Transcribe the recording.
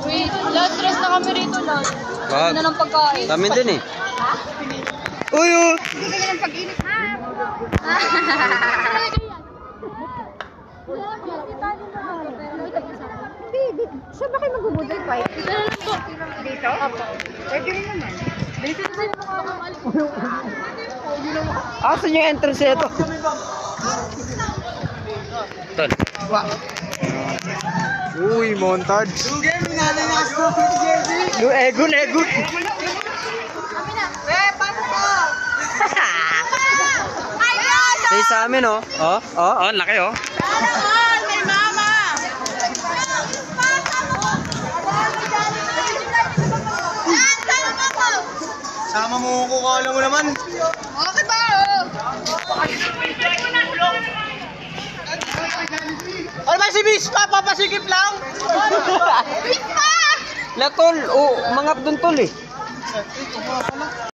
Wait, last stress na kami rito lang. Wag. Na ng pagkain. Kami din eh. Uy, oh. Hindi ka ng pag-init. Hindi, saan ba kayo magbubudol pa? Dito? Opo. Pwede rin naman. Dito na sa'yo Asan yung entrance ito? Tol. Uy, montage. Egon. Say sa amin, oh. Oh, laki, oh. may mama! Sama mo ko, kala mo naman. Okay ba? Ano ba si Bispa? Papasikip lang? Bispa! La, tol. Oh, mangap dun, tol, eh.